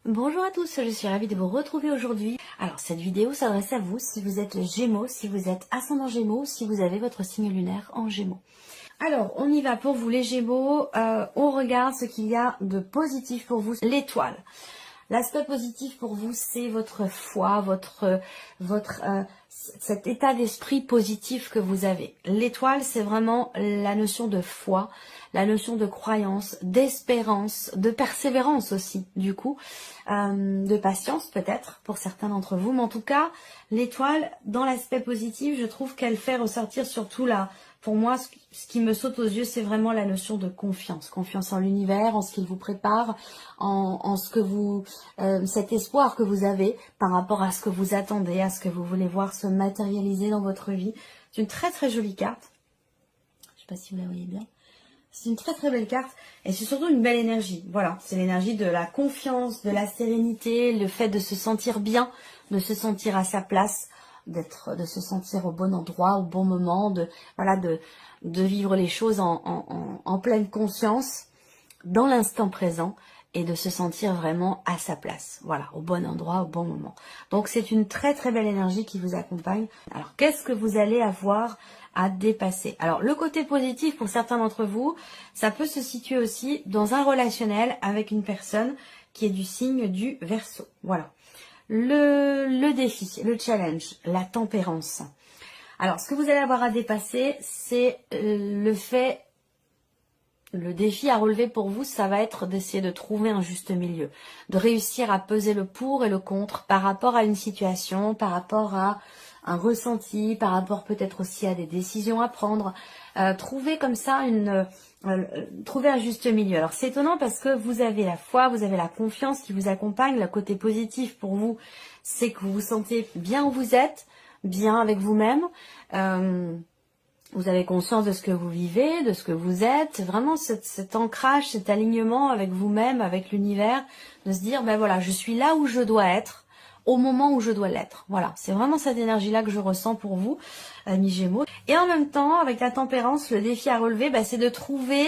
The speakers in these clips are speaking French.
Bonjour à tous, je suis ravie de vous retrouver aujourd'hui. Alors cette vidéo s'adresse à vous si vous êtes Gémeaux, si vous êtes ascendant Gémeaux, si vous avez votre signe lunaire en Gémeaux. Alors on y va pour vous les Gémeaux, on regarde ce qu'il y a de positif pour vous, l'étoile. L'aspect positif pour vous, c'est votre foi, cet état d'esprit positif que vous avez. L'étoile, c'est vraiment la notion de foi, la notion de croyance, d'espérance, de persévérance aussi, du coup, de patience peut-être pour certains d'entre vous. Mais en tout cas, l'étoile, dans l'aspect positif, je trouve qu'elle fait ressortir surtout pour moi, ce qui me saute aux yeux, c'est vraiment la notion de confiance. Confiance en l'univers, en ce qu'il vous prépare, en ce que cet espoir que vous avez par rapport à ce que vous attendez, à ce que vous voulez voir se matérialiser dans votre vie. C'est une très très jolie carte. Je ne sais pas si vous la voyez bien. C'est une très très belle carte et c'est surtout une belle énergie. Voilà, c'est l'énergie de la confiance, de la sérénité, le fait de se sentir bien, de se sentir à sa place, de se sentir au bon endroit, au bon moment, de vivre les choses en pleine conscience, dans l'instant présent et de se sentir vraiment à sa place. Voilà, au bon endroit, au bon moment. Donc c'est une très très belle énergie qui vous accompagne. Alors qu'est-ce que vous allez avoir à dépasser? Alors le côté positif pour certains d'entre vous, ça peut se situer aussi dans un relationnel avec une personne qui est du signe du Verseau. Voilà. Le défi, le challenge, la tempérance. Alors, ce que vous allez avoir à dépasser, c'est le défi à relever pour vous, ça va être d'essayer de trouver un juste milieu, de réussir à peser le pour et le contre par rapport à une situation, par rapport à un ressenti, par rapport peut-être aussi à des décisions à prendre. Trouver comme ça trouver un juste milieu. Alors c'est étonnant parce que vous avez la foi, vous avez la confiance qui vous accompagne. Le côté positif pour vous, c'est que vous vous sentez bien où vous êtes, bien avec vous-même. Vous avez conscience de ce que vous vivez, de ce que vous êtes. Vraiment cet ancrage, cet alignement avec vous-même, avec l'univers, de se dire, ben voilà, je suis là où je dois être, au moment où je dois l'être. Voilà, c'est vraiment cette énergie-là que je ressens pour vous, amis Gémeaux. Et en même temps, avec la tempérance, le défi à relever, ben, c'est de trouver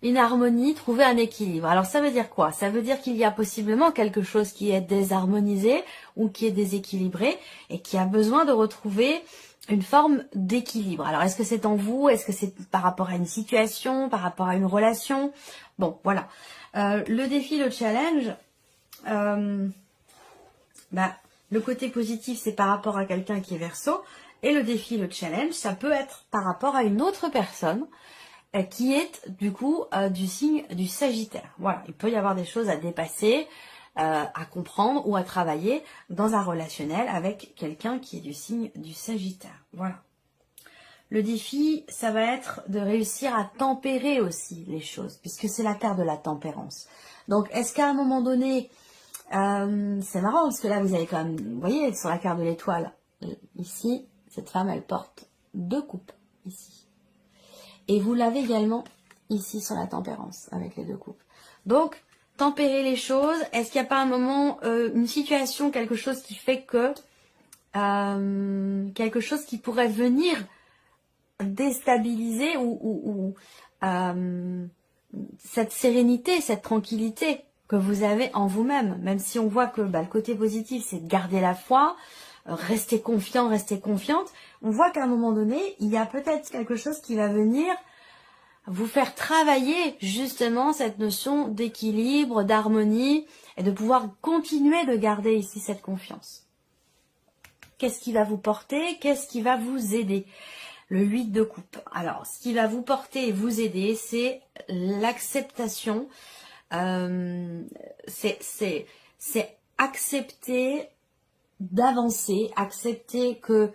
une harmonie, trouver un équilibre. Alors ça veut dire quoi? Ça veut dire qu'il y a possiblement quelque chose qui est désharmonisé ou qui est déséquilibré et qui a besoin de retrouver une forme d'équilibre. Alors, est-ce que c'est en vous? Est-ce que c'est par rapport à une situation? Par rapport à une relation? Bon, voilà. Le défi, le challenge, le côté positif, c'est par rapport à quelqu'un qui est Verseau. Et le défi, le challenge, ça peut être par rapport à une autre personne qui est, du coup, du signe du Sagittaire. Voilà, il peut y avoir des choses à dépasser, à comprendre ou à travailler dans un relationnel avec quelqu'un qui est du signe du Sagittaire. Voilà. Le défi, ça va être de réussir à tempérer aussi les choses, puisque c'est la carte de la tempérance. Donc, est-ce qu'à un moment donné, c'est marrant, parce que là, vous avez quand même, vous voyez, sur la carte de l'étoile, ici, cette femme, elle porte 2 coupes, ici. Et vous l'avez également ici sur la tempérance, avec les 2 coupes. Donc, tempérer les choses. Est-ce qu'il n'y a pas un moment, une situation, quelque chose qui fait que quelque chose qui pourrait venir déstabiliser ou cette sérénité, cette tranquillité que vous avez en vous-même, même si on voit que le côté positif, c'est de garder la foi, rester confiant, rester confiante, on voit qu'à un moment donné, il y a peut-être quelque chose qui va venir vous faire travailler justement cette notion d'équilibre, d'harmonie et de pouvoir continuer de garder ici cette confiance. Qu'est-ce qui va vous porter? Qu'est-ce qui va vous aider? Le 8 de coupe. Alors, ce qui va vous porter et vous aider, c'est l'acceptation. C'est accepter d'avancer, accepter que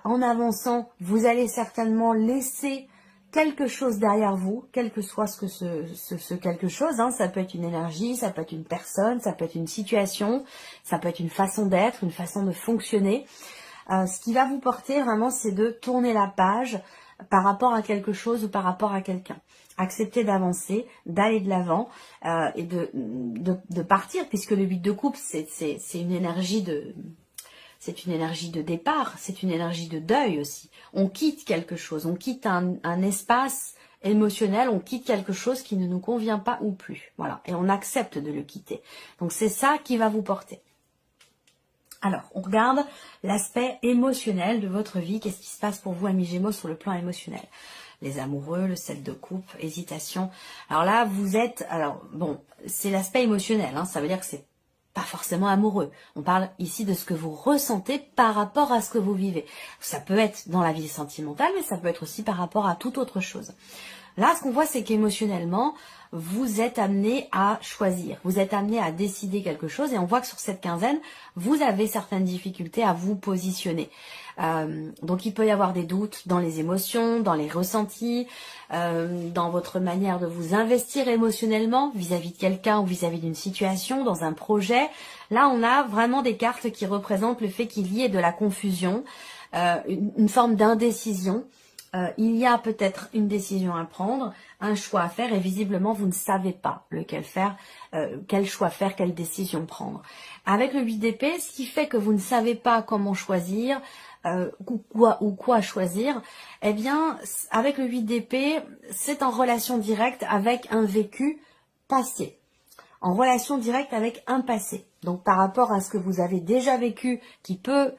en avançant, vous allez certainement laisser quelque chose derrière vous, quel que soit ce quelque chose, hein. Ça peut être une énergie, ça peut être une personne, ça peut être une situation, ça peut être une façon d'être, une façon de fonctionner. Ce qui va vous porter vraiment, c'est de tourner la page par rapport à quelque chose ou par rapport à quelqu'un. Accepter d'avancer, d'aller de l'avant et de partir, puisque le 8 de coupe, c'est une énergie de... C'est une énergie de départ, c'est une énergie de deuil aussi. On quitte quelque chose, on quitte un espace émotionnel, on quitte quelque chose qui ne nous convient pas ou plus. Voilà, et on accepte de le quitter. Donc c'est ça qui va vous porter. Alors, on regarde l'aspect émotionnel de votre vie. Qu'est-ce qui se passe pour vous, amis Gémeaux, sur le plan émotionnel? Les amoureux, le 7 de coupe, hésitation. Alors là, vous êtes... Alors, bon, c'est l'aspect émotionnel. Hein, ça veut dire que c'est pas forcément amoureux. On parle ici de ce que vous ressentez par rapport à ce que vous vivez. Ça peut être dans la vie sentimentale, mais ça peut être aussi par rapport à toute autre chose. Là, ce qu'on voit, c'est qu'émotionnellement, vous êtes amené à choisir. Vous êtes amené à décider quelque chose. Et on voit que sur cette quinzaine, vous avez certaines difficultés à vous positionner. Donc, il peut y avoir des doutes dans les émotions, dans les ressentis, dans votre manière de vous investir émotionnellement vis-à-vis de quelqu'un ou vis-à-vis d'une situation, dans un projet. Là, on a vraiment des cartes qui représentent le fait qu'il y ait de la confusion, une forme d'indécision. Il y a peut-être une décision à prendre, un choix à faire et visiblement vous ne savez pas lequel faire, quel choix faire, quelle décision prendre. Avec le 8 d'épée, ce qui fait que vous ne savez pas comment choisir ou quoi choisir, eh bien avec le 8 d'épée, c'est en relation directe avec un vécu passé, en relation directe avec un passé. Donc par rapport à ce que vous avez déjà vécu qui peut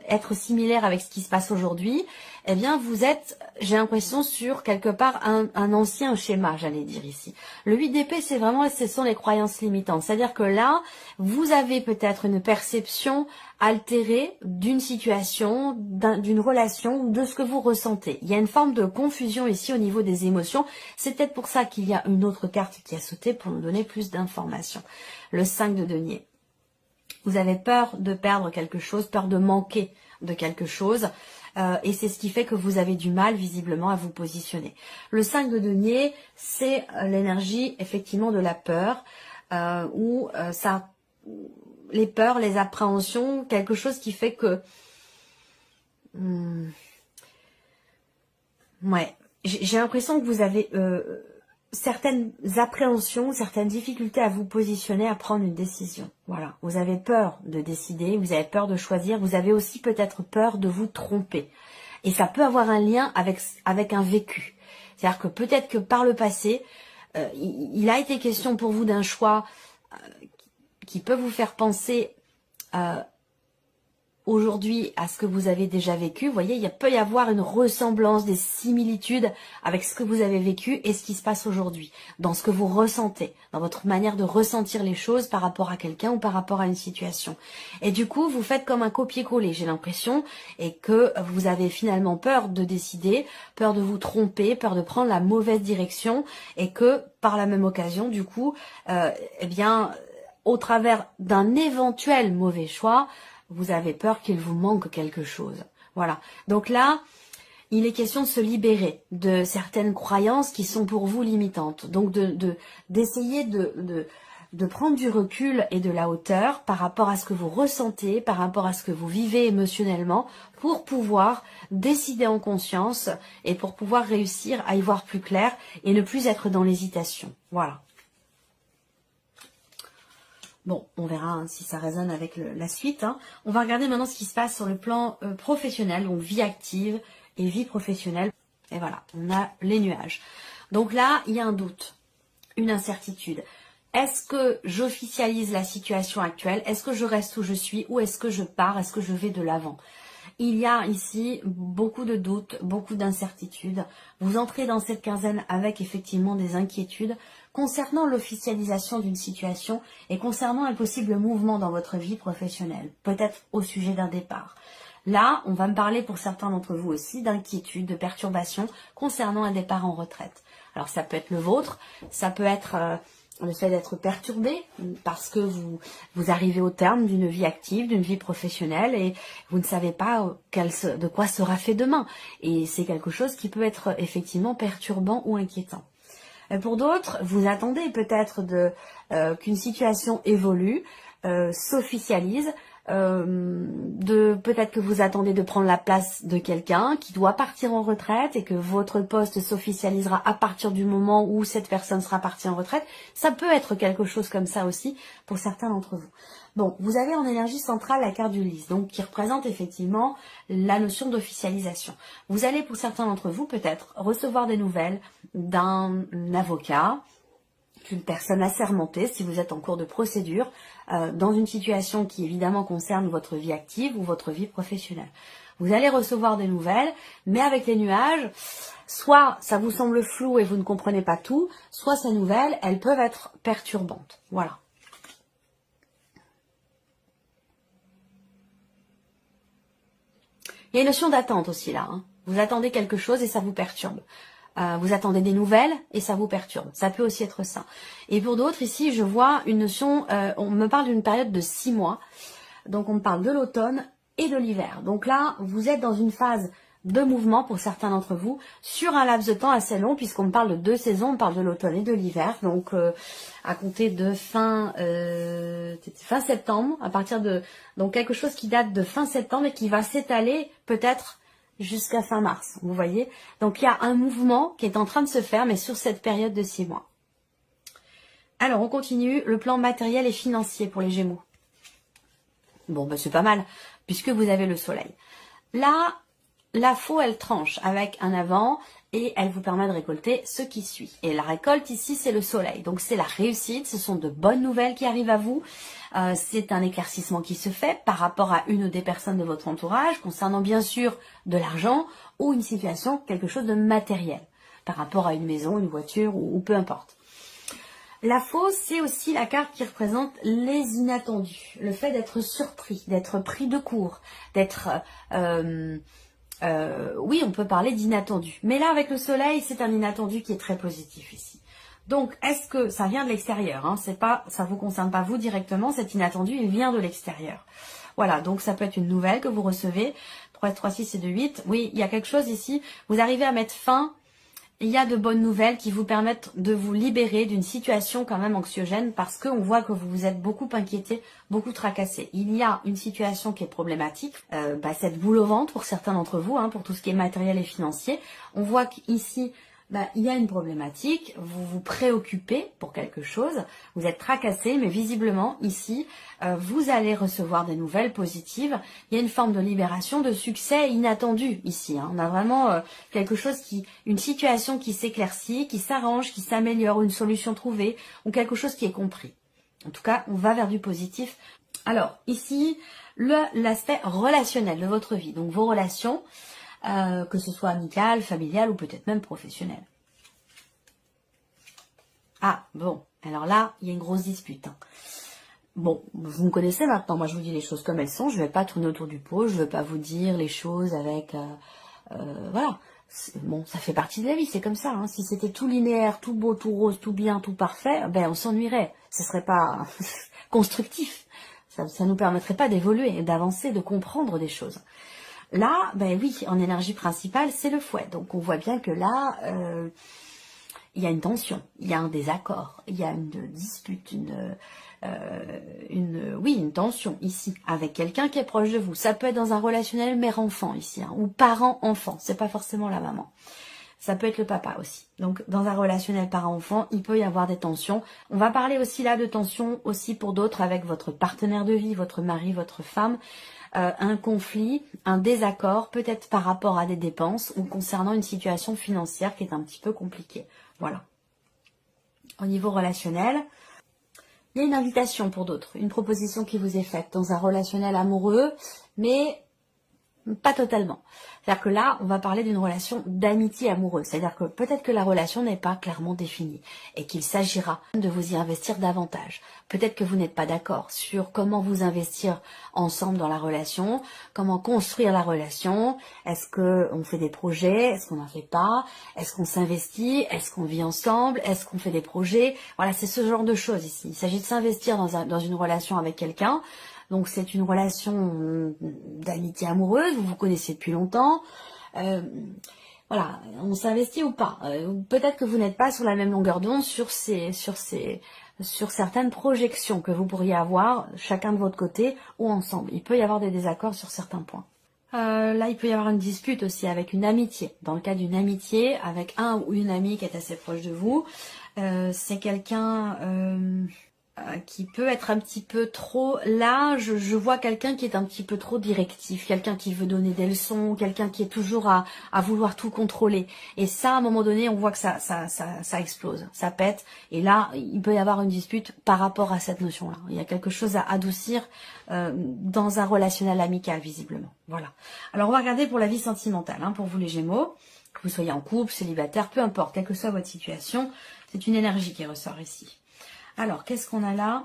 être similaire avec ce qui se passe aujourd'hui, eh bien vous êtes, j'ai l'impression, sur quelque part un ancien schéma, j'allais dire ici. Le 8 d'épée, c'est vraiment, ce sont les croyances limitantes. C'est-à-dire que là, vous avez peut-être une perception altérée d'une situation, d'une relation ou de ce que vous ressentez. Il y a une forme de confusion ici au niveau des émotions. C'est peut-être pour ça qu'il y a une autre carte qui a sauté pour nous donner plus d'informations. Le 5 de denier. Vous avez peur de perdre quelque chose, peur de manquer de quelque chose. Et c'est ce qui fait que vous avez du mal visiblement à vous positionner. Le 5 de denier, c'est l'énergie effectivement de la peur, les peurs, les appréhensions, quelque chose qui fait que... ouais, j'ai l'impression que vous avez... certaines appréhensions, certaines difficultés à vous positionner, à prendre une décision. Voilà, vous avez peur de décider, vous avez peur de choisir, vous avez aussi peut-être peur de vous tromper. Et ça peut avoir un lien avec un vécu. C'est-à-dire que peut-être que par le passé, il a été question pour vous d'un choix qui peut vous faire penser aujourd'hui à ce que vous avez déjà vécu. Vous voyez, il peut y avoir une ressemblance, des similitudes avec ce que vous avez vécu et ce qui se passe aujourd'hui, dans ce que vous ressentez, dans votre manière de ressentir les choses par rapport à quelqu'un ou par rapport à une situation. Et du coup, vous faites comme un copier-coller, j'ai l'impression, et que vous avez finalement peur de décider, peur de vous tromper, peur de prendre la mauvaise direction, et que par la même occasion, du coup, eh bien, au travers d'un éventuel mauvais choix, vous avez peur qu'il vous manque quelque chose. Voilà. Donc là, il est question de se libérer de certaines croyances qui sont pour vous limitantes. Donc d'essayer de prendre du recul et de la hauteur par rapport à ce que vous ressentez, par rapport à ce que vous vivez émotionnellement, pour pouvoir décider en conscience et pour pouvoir réussir à y voir plus clair et ne plus être dans l'hésitation. Voilà. Bon, on verra hein, si ça résonne avec la suite. Hein. On va regarder maintenant ce qui se passe sur le plan professionnel, donc vie active et vie professionnelle. Et voilà, on a les nuages. Donc là, il y a un doute, une incertitude. Est-ce que j'officialise la situation actuelle? Est-ce que je reste où je suis? Ou est-ce que je pars? Est-ce que je vais de l'avant? Il y a ici beaucoup de doutes, beaucoup d'incertitudes. Vous entrez dans cette quinzaine avec effectivement des inquiétudes concernant l'officialisation d'une situation et concernant un possible mouvement dans votre vie professionnelle, peut-être au sujet d'un départ. Là, on va me parler pour certains d'entre vous aussi d'inquiétudes, de perturbations concernant un départ en retraite. Alors ça peut être le vôtre, ça peut être le fait d'être perturbé parce que vous arrivez au terme d'une vie active, d'une vie professionnelle et vous ne savez pas de quoi sera fait demain. Et c'est quelque chose qui peut être effectivement perturbant ou inquiétant. Pour d'autres, vous attendez peut-être qu'une situation évolue, s'officialise, peut-être que vous attendez de prendre la place de quelqu'un qui doit partir en retraite et que votre poste s'officialisera à partir du moment où cette personne sera partie en retraite. Ça peut être quelque chose comme ça aussi pour certains d'entre vous. Bon, vous avez en énergie centrale la carte du lys, donc qui représente effectivement la notion d'officialisation. Vous allez pour certains d'entre vous peut-être recevoir des nouvelles d'un avocat, d'une personne assermentée, si vous êtes en cours de procédure, dans une situation qui évidemment concerne votre vie active ou votre vie professionnelle. Vous allez recevoir des nouvelles, mais avec les nuages, soit ça vous semble flou et vous ne comprenez pas tout, soit ces nouvelles, elles peuvent être perturbantes. Voilà. Il y a une notion d'attente aussi là. Hein. Vous attendez quelque chose et ça vous perturbe. Vous attendez des nouvelles et ça vous perturbe. Ça peut aussi être ça. Et pour d'autres, ici, je vois une notion, on me parle d'une période de 6 mois. Donc, on me parle de l'automne et de l'hiver. Donc là, vous êtes dans une phase de mouvement pour certains d'entre vous sur un laps de temps assez long puisqu'on me parle de 2 saisons, on parle de l'automne et de l'hiver. Donc, à compter de fin septembre, à partir de... Donc, quelque chose qui date de fin septembre et qui va s'étaler peut-être jusqu'à fin mars, vous voyez. Donc, il y a un mouvement qui est en train de se faire, mais sur cette période de 6 mois. Alors, on continue. Le plan matériel et financier pour les Gémeaux. Bon, ben, c'est pas mal, puisque vous avez le soleil. Là, la faux, elle tranche avec un avant et elle vous permet de récolter ce qui suit. Et la récolte ici, c'est le soleil. Donc, c'est la réussite, ce sont de bonnes nouvelles qui arrivent à vous. C'est un éclaircissement qui se fait par rapport à une ou des personnes de votre entourage, concernant bien sûr de l'argent ou une situation, quelque chose de matériel, par rapport à une maison, une voiture ou peu importe. La fausse, c'est aussi la carte qui représente les inattendus, le fait d'être surpris, d'être pris de court, d'être... oui, on peut parler d'inattendu. Mais là, avec le soleil, c'est un inattendu qui est très positif ici. Donc, est-ce que ça vient de l'extérieur, hein, c'est pas, ça vous concerne pas vous directement, cet inattendu, il vient de l'extérieur. Voilà, donc ça peut être une nouvelle que vous recevez. 3, 3, 6 et 2, 8. Oui, il y a quelque chose ici. Vous arrivez à mettre fin. Il y a de bonnes nouvelles qui vous permettent de vous libérer d'une situation quand même anxiogène parce qu'on voit que vous vous êtes beaucoup inquiété, beaucoup tracassé. Il y a une situation qui est problématique, cette boule au ventre pour certains d'entre vous, hein, pour tout ce qui est matériel et financier. On voit qu'ici, il y a une problématique, vous vous préoccupez pour quelque chose, vous êtes tracassé, mais visiblement ici, vous allez recevoir des nouvelles positives. Il y a une forme de libération, de succès inattendu ici. Hein. On a vraiment quelque chose une situation qui s'éclaircit, qui s'arrange, qui s'améliore, une solution trouvée, ou quelque chose qui est compris. En tout cas, on va vers du positif. Alors, ici, l'aspect relationnel de votre vie, donc vos relations, que ce soit amical, familial ou peut-être même professionnel. Ah, bon, alors là, il y a une grosse dispute. Hein. Bon, vous me connaissez maintenant, moi je vous dis les choses comme elles sont, je ne vais pas tourner autour du pot, je ne veux pas vous dire les choses avec... voilà, bon, ça fait partie de la vie, c'est comme ça. Hein. Si c'était tout linéaire, tout beau, tout rose, tout bien, tout parfait, ben on s'ennuierait, ce ne serait pas constructif, ça ne nous permettrait pas d'évoluer, d'avancer, de comprendre des choses. Là, ben oui, en énergie principale, c'est le fouet. Donc, on voit bien que là, il y a une tension, il y a un désaccord, il y a une dispute, une tension ici, avec quelqu'un qui est proche de vous. Ça peut être dans un relationnel mère-enfant ici, hein, ou parent-enfant, c'est pas forcément la maman. Ça peut être le papa aussi. Donc, dans un relationnel parent-enfant, il peut y avoir des tensions. On va parler aussi là de tensions aussi pour d'autres avec votre partenaire de vie, votre mari, votre femme. Un conflit, un désaccord, peut-être par rapport à des dépenses ou concernant une situation financière qui est un petit peu compliquée. Voilà. Au niveau relationnel, il y a une invitation pour d'autres, une proposition qui vous est faite dans un relationnel amoureux, mais pas totalement. C'est-à-dire que là, on va parler d'une relation d'amitié amoureuse. C'est-à-dire que peut-être que la relation n'est pas clairement définie et qu'il s'agira de vous y investir davantage. Peut-être que vous n'êtes pas d'accord sur comment vous investir ensemble dans la relation, comment construire la relation. Est-ce qu'on fait des projets? Est-ce qu'on n'en fait pas? Est-ce qu'on s'investit? Est-ce qu'on vit ensemble? Est-ce qu'on fait des projets? Voilà, c'est ce genre de choses ici. Il s'agit de s'investir dans une relation avec quelqu'un. Donc c'est une relation d'amitié amoureuse, vous vous connaissez depuis longtemps. Voilà, on s'investit ou pas. Peut-être que vous n'êtes pas sur la même longueur d'onde sur ces sur certaines projections que vous pourriez avoir, chacun de votre côté ou ensemble. Il peut y avoir des désaccords sur certains points. Là, il peut y avoir une dispute aussi avec une amitié. Dans le cas d'une amitié, avec un ou une amie qui est assez proche de vous, c'est quelqu'un qui peut être un petit peu trop... Là, je vois quelqu'un qui est un petit peu trop directif, quelqu'un qui veut donner des leçons, quelqu'un qui est toujours à vouloir tout contrôler. Et ça, à un moment donné, on voit que ça explose, ça pète. Et là, il peut y avoir une dispute par rapport à cette notion-là. Il y a quelque chose à adoucir dans un relationnel amical, visiblement. Voilà. Alors, on va regarder pour la vie sentimentale, hein, pour vous les Gémeaux. Que vous soyez en couple, célibataire, peu importe, quelle que soit votre situation, c'est une énergie qui ressort ici. Alors, qu'est-ce qu'on a là?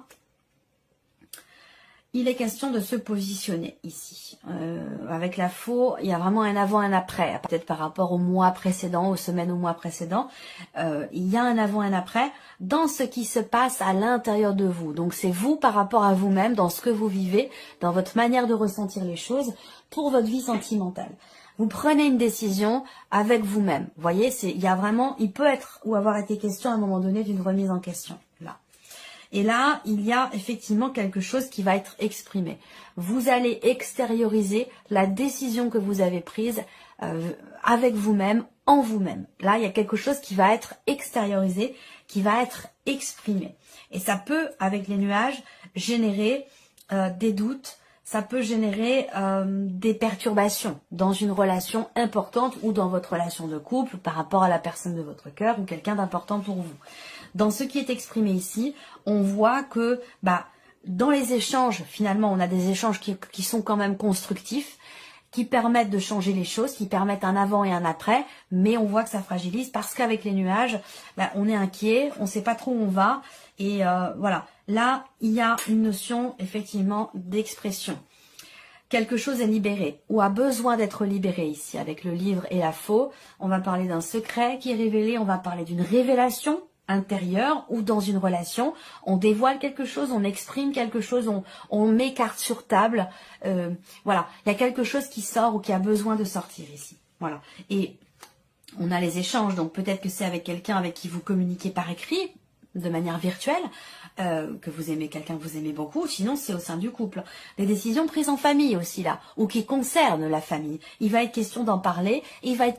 Il est question de se positionner ici. Avec la faux, il y a vraiment un avant, un après. Peut-être par rapport au mois précédent, aux semaines, au mois précédent. Il y a un avant, un après dans ce qui se passe à l'intérieur de vous. Donc, c'est vous par rapport à vous-même, dans ce que vous vivez, dans votre manière de ressentir les choses pour votre vie sentimentale. Vous prenez une décision avec vous-même. Vous voyez, il y a vraiment, il peut être ou avoir été question à un moment donné d'une remise en question. Là. Et là, il y a effectivement quelque chose qui va être exprimé. Vous allez extérioriser la décision que vous avez prise avec vous-même, en vous-même. Là, il y a quelque chose qui va être extériorisé, qui va être exprimé. Et ça peut, avec les nuages, générer des doutes, ça peut générer des perturbations dans une relation importante ou dans votre relation de couple par rapport à la personne de votre cœur ou quelqu'un d'important pour vous. Dans ce qui est exprimé ici, on voit que dans les échanges, finalement, on a des échanges qui sont quand même constructifs, qui permettent de changer les choses, qui permettent un avant et un après, mais on voit que ça fragilise parce qu'avec les nuages, on est inquiet, on ne sait pas trop où on va, et voilà. Là, il y a une notion, effectivement, d'expression. Quelque chose est libéré ou a besoin d'être libéré ici, avec le livre et la faux. On va parler d'un secret qui est révélé, on va parler d'une révélation intérieure ou dans une relation. On dévoile quelque chose, on exprime quelque chose, on met carte sur table. Voilà, il y a quelque chose qui sort ou qui a besoin de sortir ici. Voilà. Et on a les échanges, donc peut-être que c'est avec quelqu'un avec qui vous communiquez par écrit, de manière virtuelle, que vous aimez quelqu'un que vous aimez beaucoup, sinon c'est au sein du couple. Les décisions prises en famille aussi là, ou qui concernent la famille. Il va être question d'en parler, il va être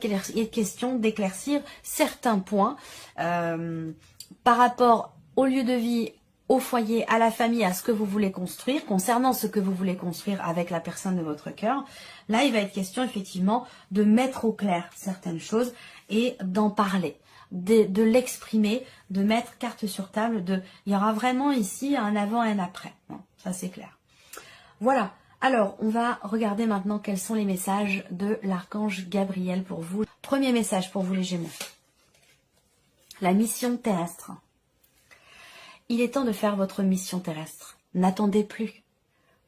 question d'éclaircir certains points par rapport au lieu de vie, au foyer, à la famille, à ce que vous voulez construire, concernant ce que vous voulez construire avec la personne de votre cœur. Là, il va être question effectivement de mettre au clair certaines choses et d'en parler. De l'exprimer, de mettre carte sur table, il y aura vraiment ici un avant et un après. Bon, ça c'est clair. Voilà, alors on va regarder maintenant quels sont les messages de l'archange Gabriel pour vous. Premier message pour vous les Gémeaux. La mission terrestre. Il est temps de faire votre mission terrestre. N'attendez plus.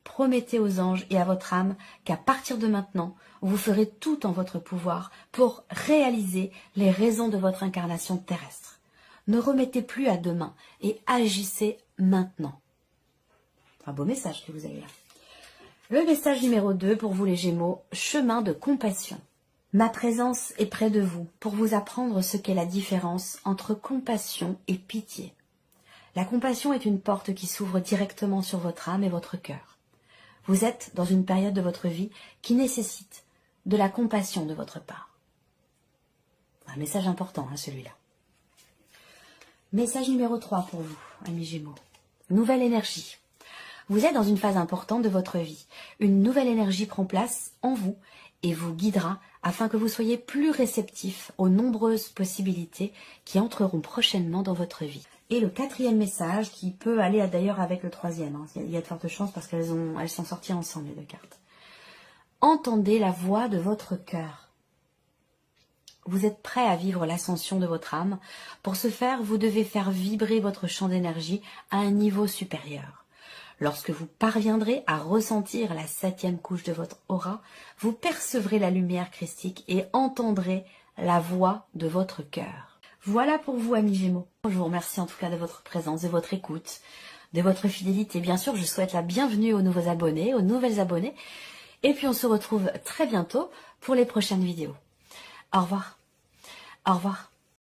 Promettez aux anges et à votre âme qu'à partir de maintenant, vous ferez tout en votre pouvoir pour réaliser les raisons de votre incarnation terrestre. Ne remettez plus à demain et agissez maintenant. Un beau message que vous avez là. Le message numéro 2 pour vous les Gémeaux, chemin de compassion. Ma présence est près de vous pour vous apprendre ce qu'est la différence entre compassion et pitié. La compassion est une porte qui s'ouvre directement sur votre âme et votre cœur. Vous êtes dans une période de votre vie qui nécessite de la compassion de votre part. Un message important, celui-là. Message numéro 3 pour vous, amis Gémeaux. Nouvelle énergie. Vous êtes dans une phase importante de votre vie. Une nouvelle énergie prend place en vous et vous guidera afin que vous soyez plus réceptifs aux nombreuses possibilités qui entreront prochainement dans votre vie. Et le 4e message, qui peut aller d'ailleurs avec le 3e, il y a de fortes chances parce qu'elles sont sorties ensemble, les deux cartes. Entendez la voix de votre cœur. Vous êtes prêt à vivre l'ascension de votre âme. Pour ce faire, vous devez faire vibrer votre champ d'énergie à un niveau supérieur. Lorsque vous parviendrez à ressentir la 7e couche de votre aura, vous percevrez la lumière christique et entendrez la voix de votre cœur. Voilà pour vous, amis Gémeaux. Je vous remercie en tout cas de votre présence, de votre écoute, de votre fidélité. Bien sûr, je souhaite la bienvenue aux nouveaux abonnés, aux nouvelles abonnées. Et puis on se retrouve très bientôt pour les prochaines vidéos. Au revoir. Au revoir.